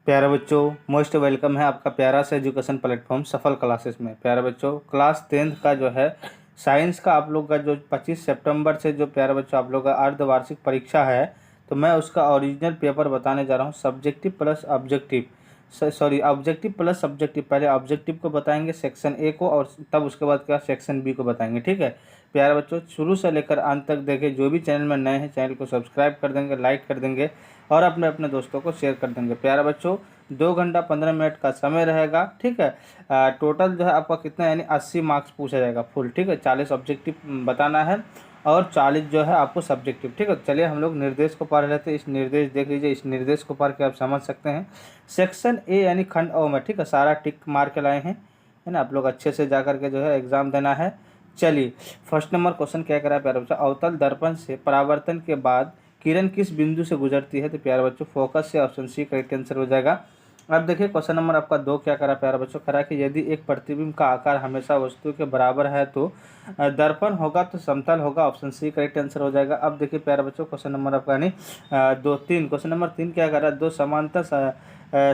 प्यारे बच्चों, most welcome है आपका प्यारा सा एजुकेशन प्लेटफॉर्म सफल क्लासेस में। प्यारे बच्चों, क्लास 10th का जो है साइंस का आप लोग का जो 25 सितंबर से जो प्यारे बच्चों आप लोग का अर्धवार्षिक परीक्षा है, तो मैं उसका ओरिजिनल पेपर बताने जा रहा हूँ। Subjective plus objective, sorry objective plus subjective. पहले ऑब्जेक्टिव को बताएंगे सेक्शन ए को, और तब उसके बाद क्या सेक्शन बी को बताएंगे। ठीक है प्यारे बच्चों, शुरू से लेकर अंत तक देखें। जो भी चैनल में नए हैं चैनल को सब्सक्राइब कर देंगे, लाइक कर देंगे और अपने अपने दोस्तों को शेयर कर देंगे। प्यारे बच्चों, 2 घंटा 15 मिनट का समय रहेगा। ठीक है, टोटल जो है आपका कितना यानी 80 मार्क्स पूछा जाएगा फुल। ठीक है, 40 ऑब्जेक्टिव बताना है और 40 जो है आपको सब्जेक्टिव। ठीक है, चलिए हम लोग निर्देश को पढ़ लेते हैं। इस निर्देश देख लीजिए, इस निर्देश को पढ़ के आप समझ सकते हैं। सेक्शन ए यानी खंड ओ में, ठीक है, सारा टिक मार के लाए हैं, है ना। आप लोग अच्छे से जा करके जो है एग्जाम देना है। चलिए, फर्स्ट नंबर क्वेश्चन क्या करा है प्यारे बच्चों। अवतल दर्पण से परावर्तन के बाद किरण किस बिंदु से गुजरती है? तो प्यारे बच्चों फोकस से, ऑप्शन सी करेक्ट आंसर हो जाएगा। अब देखिए क्वेश्चन नंबर आपका 2 क्या करा प्यारे बच्चों, करा कि यदि एक प्रतिबिंब का आकार हमेशा वस्तु के बराबर है तो दर्पण होगा तो समतल होगा, ऑप्शन सी करेक्ट आंसर हो जाएगा। अब देखिए प्यारे बच्चों क्वेश्चन नंबर आपका यानी 2-3, क्वेश्चन नंबर 3 क्या करा,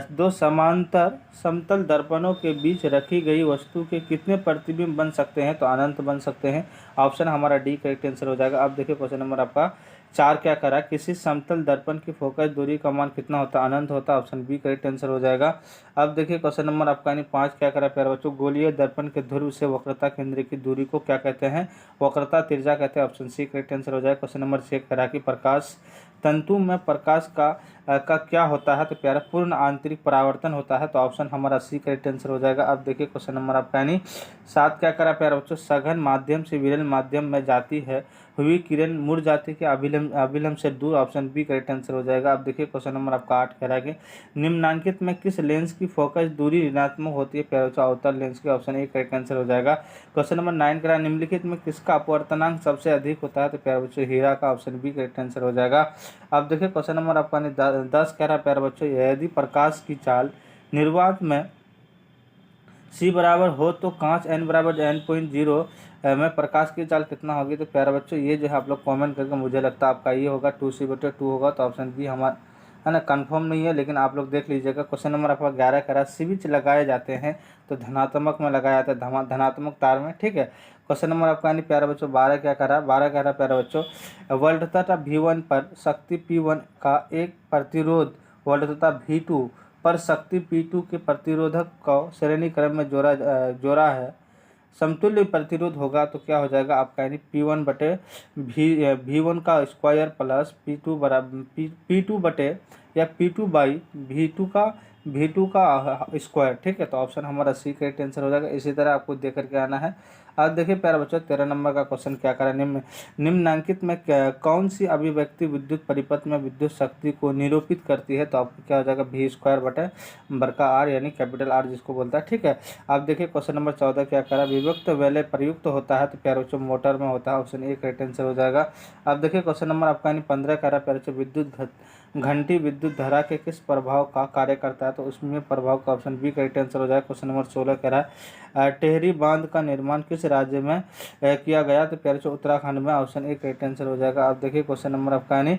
दो समांतर समतल दर्पणों के बीच रखी गई वस्तु के कितने प्रतिबिंब बन सकते हैं? तो अनंत बन सकते हैं, ऑप्शन हमारा डी करेक्ट आंसर हो जाएगा। अब देखिए क्वेश्चन नंबर आपका 4 क्या करा, किसी समतल दर्पण की फोकस दूरी का मान कितना होता है? अनंत होता है, ऑप्शन बी करेक्ट आंसर हो जाएगा। अब देखिए क्वेश्चन नंबर आपका यानी 5 क्या करा प्यारे बच्चों, गोलीय दर्पण के ध्रुव से वक्रता केंद्र की दूरी को क्या कहते हैं? वक्रता त्रिज्या कहते हैं, ऑप्शन सी करेक्ट आंसर हो जाएगा। क्वेश्चन नंबर 6 करा कि प्रकाश तंतु में प्रकाश का क्या होता है? तो प्यारा पूर्ण आंतरिक परावर्तन होता है, तो ऑप्शन हमारा सी करेक्ट आंसर हो जाएगा। अब देखिए क्वेश्चन नंबर आपका यानी 7 क्या करा प्यारे बच्चों, सघन माध्यम से विरल माध्यम में जाती है हुई किरण मुड़ जाती है अभिलंब से दूर, ऑप्शन बी करेक्ट आंसर हो जाएगा। अब देखिए क्वेश्चन नंबर आपका 8 कह रहा है कि निम्नांकित में किस लेंस की फोकस दूरी ऋणात्मक होती है? प्यारे बच्चों अवतल लेंस की, ऑप्शन ए करेक्ट आंसर हो जाएगा। क्वेश्चन नंबर 9 कह रहा है निम्नलिखित में किसका अपवर्तनांक सबसे अधिक होता है? तो प्यारे बच्चों हीरा का, ऑप्शन बी करेक्ट आंसर हो जाएगा। अब देखिए क्वेश्चन नंबर आपका 10 कह रहा है प्यारे बच्चों, यदि प्रकाश की चाल निर्वात में सी बराबर हो तो कांच एन बराबर n.0 में प्रकाश की चाल कितना होगी? तो प्यारे बच्चों ये जो है आप लोग कमेंट करके, मुझे लगता है आपका ये होगा 2c/2 होगा, तो ऑप्शन बी हमारा है ना। कंफर्म नहीं है लेकिन आप लोग देख लीजिएगा। क्वेश्चन नंबर आपका 11 करा, स्विच लगाए जाते हैं तो धनात्मक में लगाया जाता है, धनात्मक तार में। ठीक है, क्वेश्चन नंबर आपका यानी प्यारे बच्चों 12 क्या करा, 12 कह रहा है प्यारे बच्चों, वोल्टता V1 पर शक्ति P1 का एक प्रतिरोध वोल्टता V2 पर शक्ति P2 के प्रतिरोधक को श्रेणी क्रम में जोड़ा है, समतुल्य प्रतिरोध होगा तो क्या हो जाएगा आपका यानी P1 बटे V1 का स्क्वायर प्लस P2 बराबर P2 बटे या P2 बाई V2 का स्क्वायर। ठीक है, तो ऑप्शन हमारा सी करेक्ट आंसर हो जाएगा। इसी तरह आपको देख करके आना है। अब देखिए प्यारे बच्चों 13 नंबर का क्वेश्चन क्या करें, निम्नांकित में कौन सी अभिव्यक्ति विद्युत परिपथ में विद्युत शक्ति को निरूपित करती है? तो आपको क्या हो जाएगा, V² बटे बड़का आर यानी कैपिटल आर जिसको बोलता है। ठीक है, अब देखिए क्वेश्चन नंबर 14 क्या करा, विभक्त वैले प्रयुक्त होता है तो प्यारे बच्चों मोटर में होता है, ऑप्शन ए करेक्ट आंसर हो जाएगा। अब देखिए क्वेश्चन नंबर आपका यानी 15 कह रहा है प्यारे बच्चों, विद्युत घंटी विद्युत धारा के किस प्रभाव का कार्य करता है? तो उसमें प्रभाव का ऑप्शन बी करेक्ट आंसर हो जाएगा। क्वेश्चन नंबर 16 कह रहा है टेहरी बांध का निर्माण किस राज्य में किया गया? तो प्यारे बच्चों उत्तराखंड में, ऑप्शन ए करेक्ट आंसर हो जाएगा। अब देखिए क्वेश्चन नंबर आपका यानी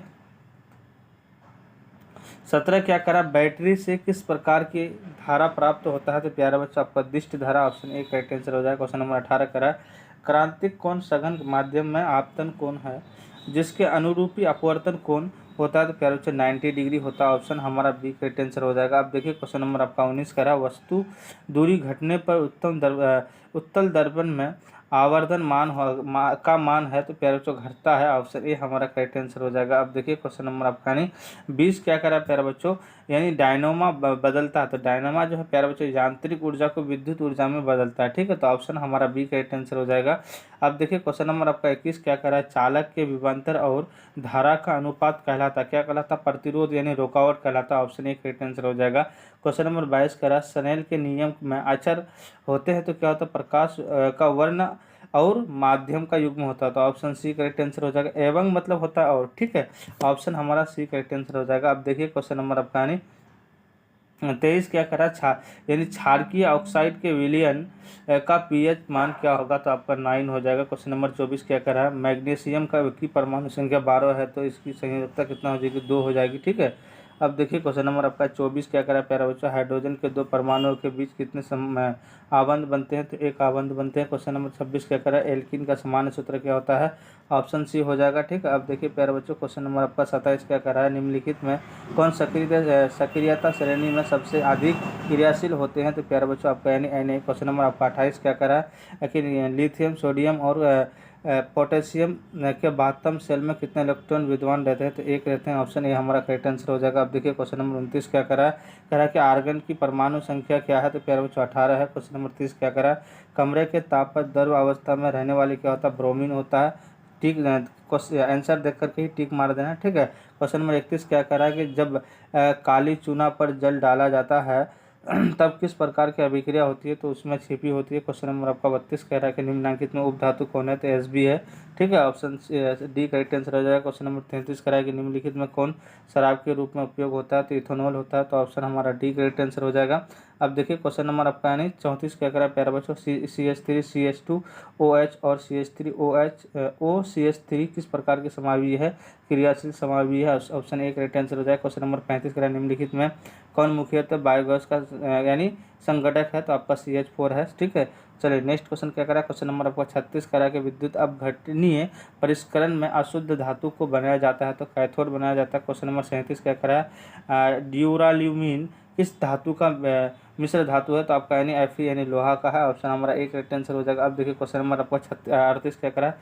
17 क्या करा, बैटरी से किस प्रकार की धारा प्राप्त होता है? तो प्यारा बच्चों आपका दिष्ट धारा, ऑप्शन ए करेक्ट आंसर हो जाएगा। क्वेश्चन नंबर 18 करा, क्रांतिक कोण सघन माध्यम में आपतन कोण है जिसके अनुरूपी अपवर्तन कोण होता है? तो प्यारे बच्चों 90 डिग्री होता है, ऑप्शन हमारा बी करेक्ट आंसर हो जाएगा। अब देखिए क्वेश्चन नंबर आपका 19 करा, वस्तु दूरी घटने पर उत्तल दर्पण में आवर्धन का मान है? तो प्यारे बच्चों घटता है, ऑप्शन ए हमारा करेक्ट आंसर हो जाएगा। अब देखिए क्वेश्चन नंबर आपका यानी 20 क्या करा प्यारे बच्चों, यानी डायनोमा बदलता है, तो डायनोमा जो है प्यारे बच्चों यांत्रिक ऊर्जा को विद्युत ऊर्जा में बदलता है। ठीक है, तो ऑप्शन हमारा बी करेक्ट आंसर हो जाएगा। अब देखिए क्वेश्चन नंबर आपका 21 क्या करा है, चालक के विभवांतर और धारा का अनुपात कहलाता क्या कहलाता? प्रतिरोध यानी रुकावट कहलाता, ऑप्शन ए करेक्ट आंसर हो जाएगा। क्वेश्चन नंबर 22 करा, स्नेल के नियम में अचर होते हैं तो क्या होता है? प्रकाश का वर्ण और माध्यम का युग्म होता है, तो ऑप्शन सी करेक्ट आंसर हो जाएगा। एवं मतलब होता है और, ठीक है, ऑप्शन हमारा सी करेक्ट आंसर हो जाएगा। अब देखिए क्वेश्चन नंबर आपका यानी 23 क्या करा, यानी क्षारकीय ऑक्साइड के विलयन का पीएच मान क्या होगा? तो आपका 9 हो जाएगा। क्वेश्चन नंबर 24 क्या करा, मैग्नीशियम का की परमाणु संख्या 12 है तो इसकी संयोजकता कितना हो जाएगी? 2 हो जाएगी। ठीक है, अब देखिए क्वेश्चन नंबर आपका 24 क्या करा प्यारा बच्चों, हाइड्रोजन के दो परमाणुओं के बीच कितने आबंध बनते हैं, तो एक आबंध बनते हैं। क्वेश्चन नंबर 26 क्या करा, एल्कीन का सामान्य सूत्र क्या होता है, ऑप्शन सी हो जाएगा। ठीक है, अब देखिए प्यारे बच्चों क्वेश्चन नंबर आपका 27 क्या कर रहा है, निम्नलिखित में कौन सक्रियता श्रेणी में सबसे अधिक क्रियाशील होते हैं, तो प्यारे बच्चों आपका यानी एन। क्वेश्चन नंबर आपका 28 क्या कर रहा है कि लिथियम सोडियम और पोटेशियम के बातम सेल में कितने इलेक्ट्रॉन विद्यमान रहते हैं, तो एक रहते हैं। ऑप्शन ए हमारा करेक्ट आंसर हो जाएगा। अब देखिए क्वेश्चन नंबर 29 क्या करा है कि आर्गन की परमाणु संख्या क्या है, तो प्यारे बच्चों 18 है। क्वेश्चन नंबर 30 क्या करा है, कमरे के ताप पर द्रव अवस्था में रहने वाली क्या होता है, ब्रोमीन होता है। ठीक, आंसर देख करके ही टिक मार देना। ठीक है, क्वेश्चन नंबर 31 क्या करा है कि जब काली चूना पर जल डाला जाता है तब किस प्रकार की अभिक्रिया होती है, तो उसमें छिपी होती है। क्वेश्चन नंबर आपका 32 कह रहा है कि निम्नलिखित में उपधातु कौन है, तो Sb है। ठीक है, ऑप्शन डी करेक्ट आंसर हो जाएगा। क्वेश्चन नंबर 33 कह रहा है कि निम्नलिखित में कौन शराब के रूप में उपयोग होता है, तो इथेनॉल होता है, तो ऑप्शन हमारा डी करेक्ट आंसर हो जाएगा। अब देखिए क्वेश्चन नंबर आपका यानी 34 क्या कह रहा है प्यारा बच्चों, CH3 CH2OH और CH3OH किस प्रकार के समावीय है, क्रियाशील समावीय है, ऑप्शन ए करेक्ट आंसर हो जाएगा। क्वेश्चन नंबर 35 कह रहा है निम्नलिखित में कौन मुख्यतः बायोगैस का यानी संगठक है, तो आपका CH4 है। ठीक है, चलिए नेक्स्ट क्वेश्चन क्या करा, क्वेश्चन नंबर आपका 36 करा कि विद्युत अपघटनीय परिष्करण में अशुद्ध धातु को बनाया जाता है, तो कैथोड बनाया जाता है। क्वेश्चन नंबर 37 क्या करा है, ड्यूराल्यूमिन किस धातु का मिश्र धातु है, तो आपका यानी Fe यानी लोहा का है, ऑप्शन हमारा एक करेक्ट आंसर हो जाएगा। अब देखिए क्वेश्चन नंबर आपका 38 क्या करा है,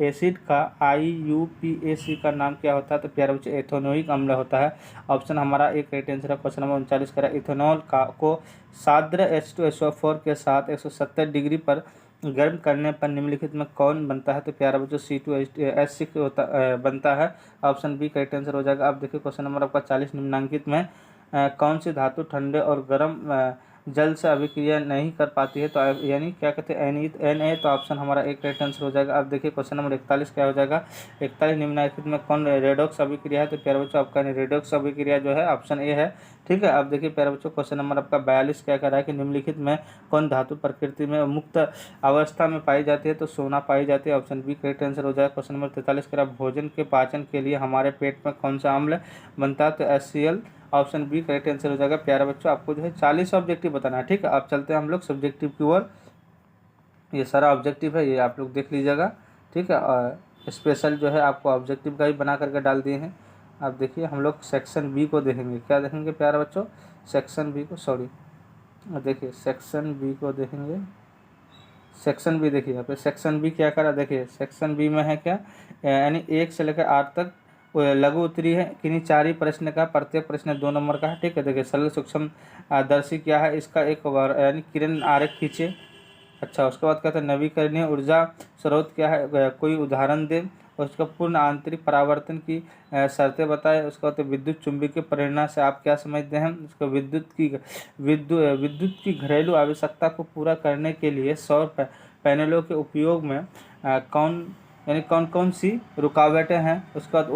एसिड का IUPAC का नाम क्या होता है, तो प्यारे बच्चे एथेनोइक अम्ल होता है, ऑप्शन हमारा एक करेक्ट आंसर है। क्वेश्चन नंबर 39 करा इथेनॉल को साद्र H2SO4 के साथ 170 डिग्री पर गर्म करने पर निम्नलिखित में कौन बनता है, तो प्यारा बच्चों C2H6 बनता है, ऑप्शन बी करेक्ट आंसर हो जाएगा। अब देखिए क्वेश्चन नंबर आपका 40 निम्नलिखित में कौन सी धातु ठंडे और गर्म जल से अभिक्रिया नहीं कर पाती है, तो यानी क्या कहते हैं Na, तो ऑप्शन हमारा एक करेक्ट आंसर हो जाएगा। अब देखिए क्वेश्चन नंबर 41 क्या हो जाएगा, 41 निम्नलिखित में कौन रेडॉक्स अभिक्रिया है, तो प्यारे बच्चों आपका रेडॉक्स अभिक्रिया जो है ऑप्शन ए है। ठीक है, अब देखिए प्यारे बच्चों क्वेश्चन नंबर आपका 42 क्या कर रहा है कि निम्नलिखित में कौन धातु प्रकृति में मुक्त अवस्था में पाई जाती है, तो सोना पाई जाती है, ऑप्शन बी करेक्ट आंसर हो जाएगा। क्वेश्चन नंबर 43 कह रहा है भोजन के पाचन के लिए हमारे पेट में कौन सा अम्ल बनता है, तो HCl, option B correct answer हो जाएगा। प्यारे बच्चों आपको जो है 40 ऑब्जेक्टिव बताना है। ठीक है, अब चलते हैं हम लोग सब्जेक्टिव की ओर। ये सारा ऑब्जेक्टिव है, ये आप लोग देख लीजिएगा। ठीक है, और स्पेशल जो है आपको ऑब्जेक्टिव का ही बना करके डाल दिए हैं। आप देखिए हम लोग सेक्शन बी को देखेंगे, क्या देखेंगे प्यारे बच्चों, सेक्शन बी को, सॉरी देखिए सेक्शन बी को देखेंगे। सेक्शन बी देखिए यहाँ पे सेक्शन बी क्या करा, देखिए सेक्शन बी में है क्या, यानी 1 से लेकर 8 तक लघु उत्तरी है, किन्हीं 4 ही प्रश्न का, प्रत्येक प्रश्न 2 नंबर का है। ठीक है, देखिए सरल सूक्ष्म दर्शी क्या है, इसका एक यानी किरण आरेख खींचे। अच्छा, उसके बाद कहते हैं नवीकरणीय ऊर्जा स्रोत क्या है, कोई उदाहरण दें, उसका पूर्ण आंतरिक परावर्तन की शर्तें बताएं। उसके बाद विद्युत चुंबकीय प्रेरणा से आप क्या समझते हैं, उसको विद्युत की घरेलू आवश्यकता को पूरा करने के लिए सौर पैनलों के उपयोग में कौन कौन सी रुकावटें हैं। उसके बाद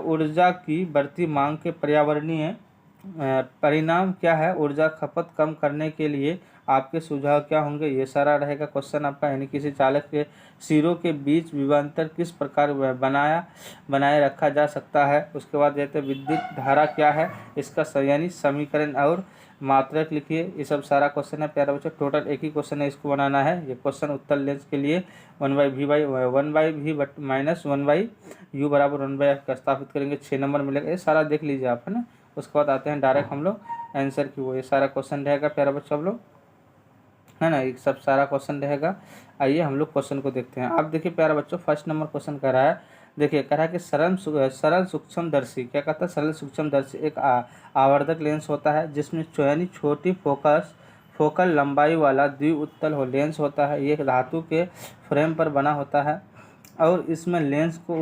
ऊर्जा की बढ़ती मांग के पर्यावरणीय परिणाम क्या है, ऊर्जा खपत कम करने के लिए आपके सुझाव क्या होंगे, ये सारा रहेगा क्वेश्चन आपका। यानी किसी चालक के सिरों के बीच विभवांतर किस प्रकार बनाए रखा जा सकता है। उसके बाद कहते हैं विद्युत धारा क्या है, इसका यानी समीकरण और मात्रक लिखिए। ये सब सारा क्वेश्चन है प्यारे बच्चों, टोटल एक ही क्वेश्चन है, इसको बनाना है। ये क्वेश्चन उत्तर लेंस के लिए 1/v माइनस 1/u बराबर 1/f का स्थापित करेंगे, 6 नंबर मिलेगा। ये सारा देख लीजिए आप, है ना। उसके बाद आते हैं डायरेक्ट हम लोग आंसर की वो, ये सारा क्वेश्चन रहेगा प्यारे बच्चों आप लोग, है ना। ये सब सारा क्वेश्चन रहेगा। आइए हम लोग क्वेश्चन को देखते हैं। आप देखिए प्यारे बच्चों फर्स्ट नंबर क्वेश्चन कह रहा है, देखिए कह रहा है कि सरल सूक्ष्मदर्शी क्या कहता है, सरल सूक्ष्मदर्शी एक आवर्धक लेंस होता है जिसमें यानी छोटी फोकल लंबाई वाला द्विउत्तल लेंस होता है। ये धातु के फ्रेम पर बना होता है और इसमें लेंस को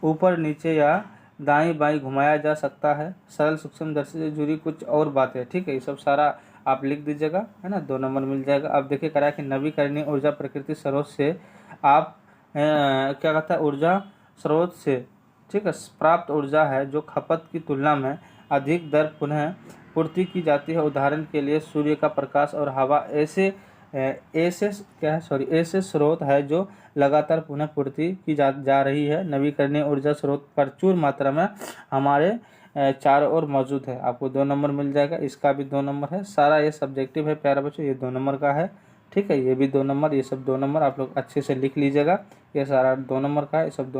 ऊपर नीचे या दाईं बाईं घुमाया जा सकता है। सरल सूक्ष्मदर्शी से जुड़ी कुछ और बातें, ठीक है, ये सब सारा आप लिख दीजिएगा, है ना, 2 नंबर मिल जाएगा। अब देखिए करा कि नवीकरणीय ऊर्जा प्रकृति स्रोत से आप क्या कहता है, ऊर्जा स्रोत से, ठीक है, प्राप्त ऊर्जा है जो खपत की तुलना में अधिक दर पुनः पूर्ति की जाती है। उदाहरण के लिए सूर्य का प्रकाश और हवा ऐसे स्रोत है जो लगातार पुनः पूर्ति की जा रही है। नवीकरणीय ऊर्जा स्रोत प्रचुर मात्रा में हमारे चारों ओर मौजूद है। आपको 2 नंबर मिल जाएगा, इसका भी 2 नंबर है। सारा ये सब्जेक्टिव है प्यारे बच्चों, ये 2 नंबर का है। ठीक है, ये भी 2 नंबर, ये सब 2 नंबर आप लोग अच्छे से लिख लीजिएगा। ये सारा 2 नंबर का है, ये सब 2